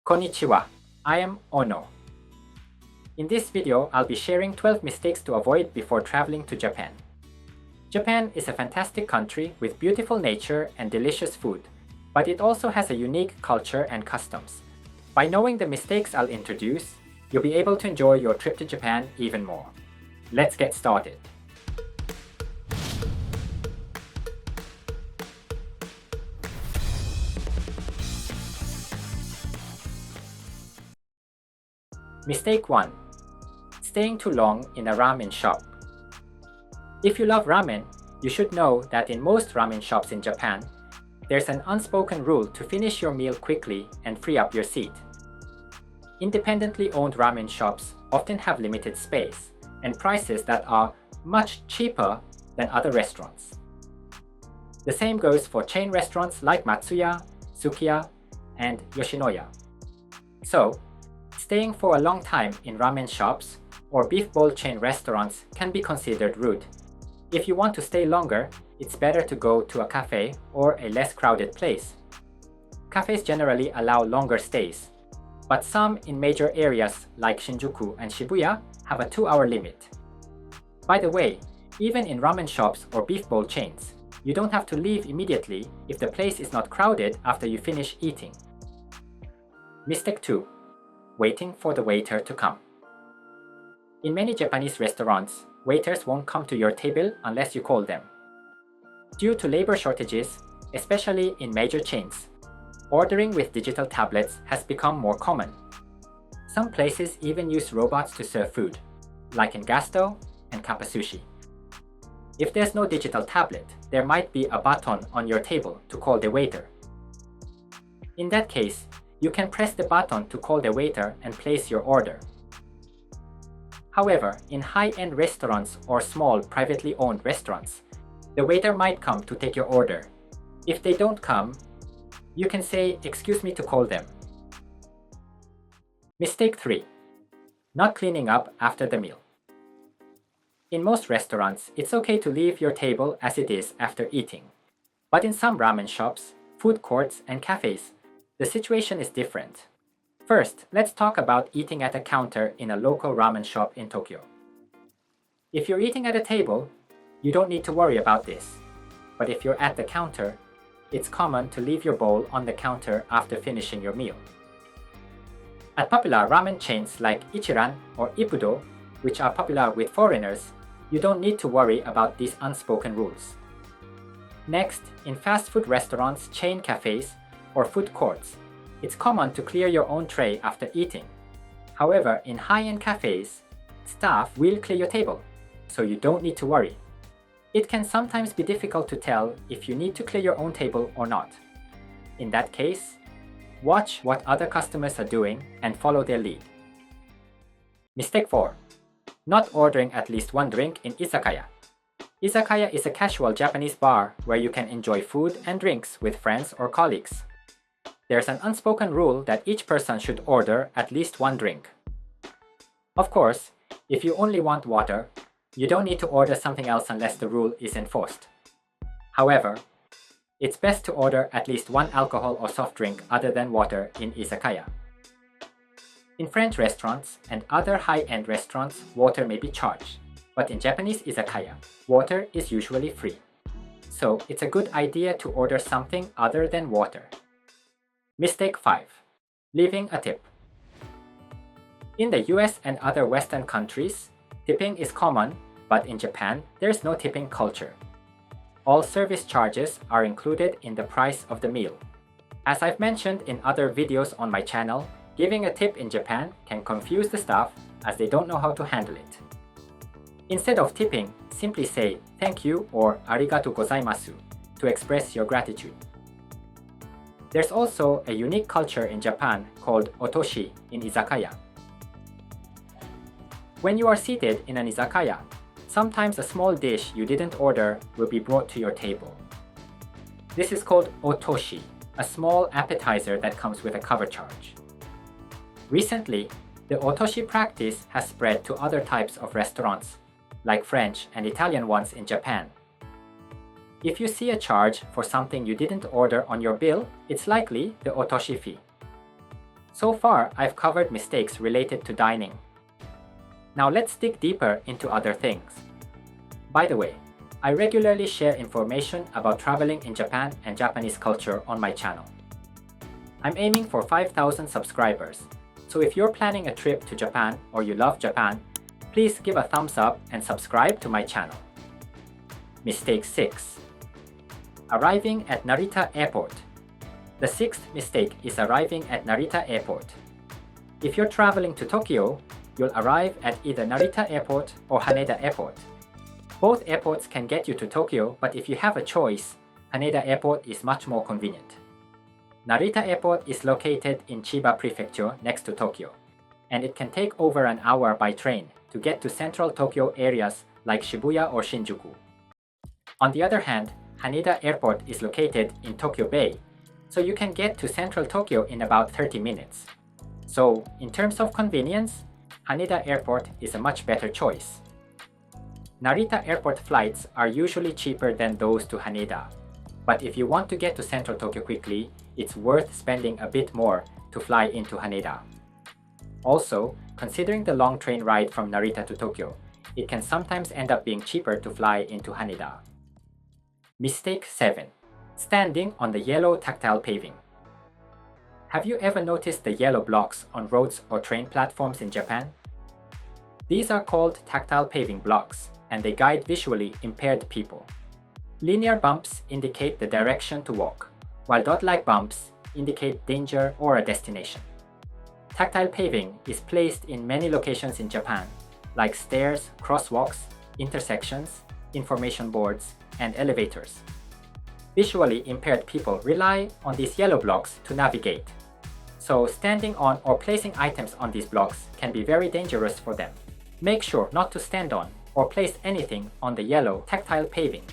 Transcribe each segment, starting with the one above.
Konnichiwa, I am Ono. In this video, I'll be sharing 12 mistakes to avoid before traveling to Japan. Japan is a fantastic country with beautiful nature and delicious food, but it also has a unique culture and customs. By knowing the mistakes I'll introduce, you'll be able to enjoy your trip to Japan even more. Let's get started. Mistake 1. Staying too long in a ramen shop. If you love ramen, you should know that in most ramen shops in Japan, there's an unspoken rule to finish your meal quickly and free up your seat. Independently owned ramen shops often have limited space and prices that are much cheaper than other restaurants. The same goes for chain restaurants like Matsuya, Sukiya, and Yoshinoya. So, staying for a long time in ramen shops or beef bowl chain restaurants can be considered rude. If you want to stay longer, it's better to go to a cafe or a less crowded place. Cafes generally allow longer stays, but some in major areas like Shinjuku and Shibuya have a 2-hour limit. By the way, even in ramen shops or beef bowl chains, you don't have to leave immediately if the place is not crowded after you finish eating. Mistake 2. Waiting for the waiter to come. In many Japanese restaurants, waiters won't come to your table unless you call them. Due to labor shortages, especially in major chains, ordering with digital tablets has become more common. Some places even use robots to serve food, like in Gasto and Kappa Sushi. If there's no digital tablet, there might be a button on your table to call the waiter. In that case, you can press the button to call the waiter and place your order. However, in high-end restaurants or small privately owned restaurants, the waiter might come to take your order. If they don't come, you can say, "Excuse me," to call them. Mistake 3. Not cleaning up after the meal. In most restaurants, it's okay to leave your table as it is after eating. But in some ramen shops, food courts, and cafes, the situation is different. First, let's talk about eating at a counter in a local ramen shop in Tokyo. If you're eating at a table, you don't need to worry about this. But if you're at the counter, it's common to leave your bowl on the counter after finishing your meal. At popular ramen chains like Ichiran or Ippudo, which are popular with foreigners, you don't need to worry about these unspoken rules. Next, in fast food restaurants, chain cafes, or food courts, it's common to clear your own tray after eating. However, in high-end cafes, staff will clear your table, so you don't need to worry. It can sometimes be difficult to tell if you need to clear your own table or not. In that case, watch what other customers are doing and follow their lead. Mistake 4. Not ordering at least one drink in izakaya. Izakaya is a casual Japanese bar where you can enjoy food and drinks with friends or colleagues. There's an unspoken rule that each person should order at least one drink. Of course, if you only want water, you don't need to order something else unless the rule is enforced. However, it's best to order at least one alcohol or soft drink other than water in izakaya. In French restaurants and other high-end restaurants, water may be charged, but in Japanese izakaya, water is usually free. So it's a good idea to order something other than water. Mistake 5. Leaving a tip. In the US and other Western countries, tipping is common, but in Japan, there's no tipping culture. All service charges are included in the price of the meal. As I've mentioned in other videos on my channel, giving a tip in Japan can confuse the staff as they don't know how to handle it. Instead of tipping, simply say "thank you" or "arigatou gozaimasu" to express your gratitude. There's also a unique culture in Japan called otoshi in izakaya. When you are seated in an izakaya, sometimes a small dish you didn't order will be brought to your table. This is called otoshi, a small appetizer that comes with a cover charge. Recently, the otoshi practice has spread to other types of restaurants, like French and Italian ones in Japan. If you see a charge for something you didn't order on your bill, it's likely the otoshi fee. So far, I've covered mistakes related to dining. Now let's dig deeper into other things. By the way, I regularly share information about traveling in Japan and Japanese culture on my channel. I'm aiming for 5,000 subscribers, so if you're planning a trip to Japan or you love Japan, please give a thumbs up and subscribe to my channel. Mistake 6. Arriving at Narita Airport. The sixth mistake is arriving at Narita Airport. If you're traveling to Tokyo, you'll arrive at either Narita Airport or Haneda Airport. Both airports can get you to Tokyo, but if you have a choice, Haneda Airport is much more convenient. Narita Airport is located in Chiba Prefecture next to Tokyo, and it can take over an hour by train to get to central Tokyo areas like Shibuya or Shinjuku. On the other hand, Haneda Airport is located in Tokyo Bay, so you can get to central Tokyo in about 30 minutes. So, in terms of convenience, Haneda Airport is a much better choice. Narita Airport flights are usually cheaper than those to Haneda, but if you want to get to central Tokyo quickly, it's worth spending a bit more to fly into Haneda. Also, considering the long train ride from Narita to Tokyo, it can sometimes end up being cheaper to fly into Haneda. Mistake 7. Standing on the yellow tactile paving. Have you ever noticed the yellow blocks on roads or train platforms in Japan? These are called tactile paving blocks, and they guide visually impaired people. Linear bumps indicate the direction to walk, while dot-like bumps indicate danger or a destination. Tactile paving is placed in many locations in Japan, like stairs, crosswalks, intersections, information boards, and elevators. Visually impaired people rely on these yellow blocks to navigate. So standing on or placing items on these blocks can be very dangerous for them. Make sure not to stand on or place anything on the yellow tactile paving.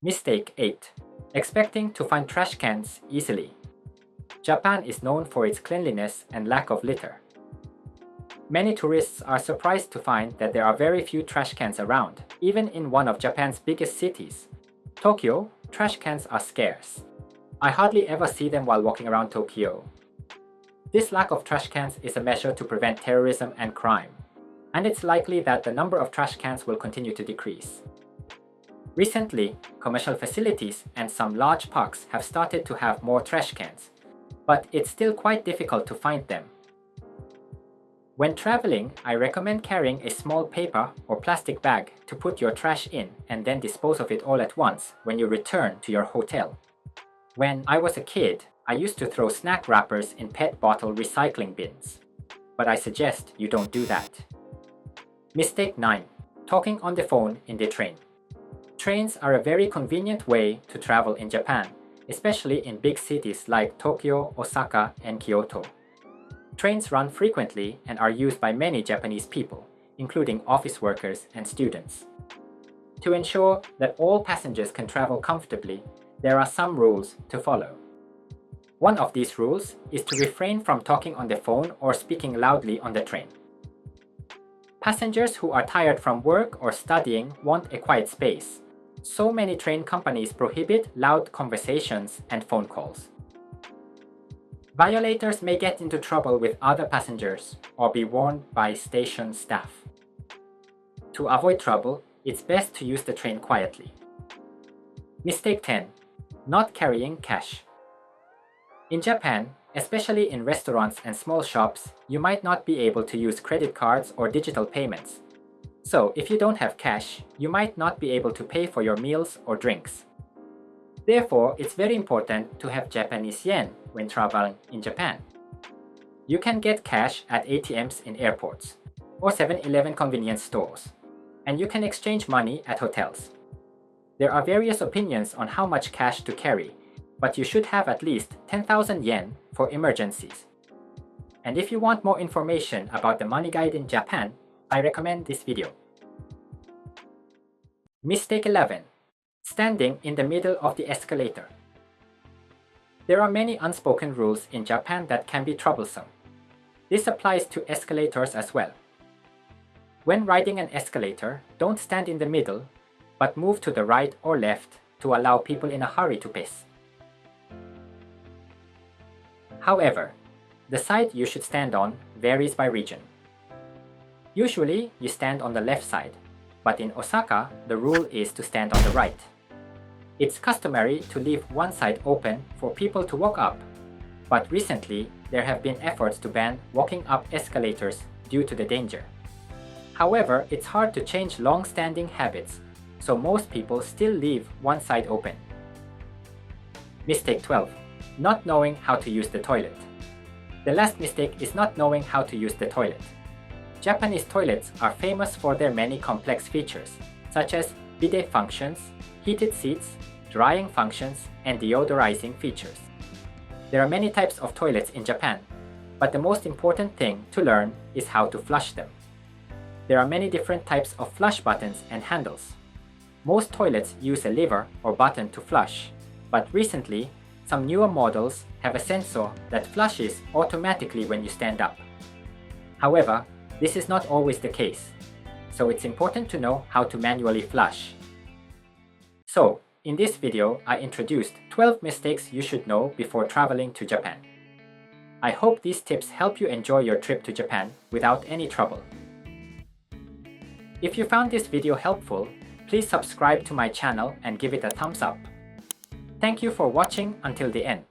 Mistake 8. Expecting to find trash cans easily. Japan is known for its cleanliness and lack of litter. Many tourists are surprised to find that there are very few trash cans around. Even in one of Japan's biggest cities, Tokyo, trash cans are scarce. I hardly ever see them while walking around Tokyo. This lack of trash cans is a measure to prevent terrorism and crime, and it's likely that the number of trash cans will continue to decrease. Recently, commercial facilities and some large parks have started to have more trash cans, but it's still quite difficult to find them. When traveling, I recommend carrying a small paper or plastic bag to put your trash in and then dispose of it all at once when you return to your hotel. When I was a kid, I used to throw snack wrappers in PET bottle recycling bins, but I suggest you don't do that. Mistake 9. Talking on the phone in the train. Trains are a very convenient way to travel in Japan, especially in big cities like Tokyo, Osaka, and Kyoto. Trains run frequently and are used by many Japanese people, including office workers and students. To ensure that all passengers can travel comfortably, there are some rules to follow. One of these rules is to refrain from talking on the phone or speaking loudly on the train. Passengers who are tired from work or studying want a quiet space, so many train companies prohibit loud conversations and phone calls. Violators may get into trouble with other passengers or be warned by station staff. To avoid trouble, it's best to use the train quietly. Mistake 10. Not carrying cash. In Japan, especially in restaurants and small shops, you might not be able to use credit cards or digital payments. So, if you don't have cash, you might not be able to pay for your meals or drinks. Therefore, it's very important to have Japanese yen when traveling in Japan. You can get cash at ATMs in airports or 7-Eleven convenience stores, and you can exchange money at hotels. There are various opinions on how much cash to carry, but you should have at least 10,000 yen for emergencies. And if you want more information about the money guide in Japan, I recommend this video. Mistake 11. Standing in the middle of the escalator. There are many unspoken rules in Japan that can be troublesome. This applies to escalators as well. When riding an escalator, don't stand in the middle, but move to the right or left to allow people in a hurry to pass. However, the side you should stand on varies by region. Usually, you stand on the left side, but in Osaka, the rule is to stand on the right. It's customary to leave one side open for people to walk up, but recently there have been efforts to ban walking up escalators due to the danger. However, it's hard to change long-standing habits, so most people still leave one side open. Mistake 12. Not knowing how to use the toilet. The last mistake is not knowing how to use the toilet. Japanese toilets are famous for their many complex features, such as bidet functions, heated seats, drying functions, and deodorizing features. There are many types of toilets in Japan, but the most important thing to learn is how to flush them. There are many different types of flush buttons and handles. Most toilets use a lever or button to flush, but recently, some newer models have a sensor that flushes automatically when you stand up. However, this is not always the case, so it's important to know how to manually flush. So, in this video, I introduced 12 mistakes you should know before traveling to Japan. I hope these tips help you enjoy your trip to Japan without any trouble. If you found this video helpful, please subscribe to my channel and give it a thumbs up. Thank you for watching until the end.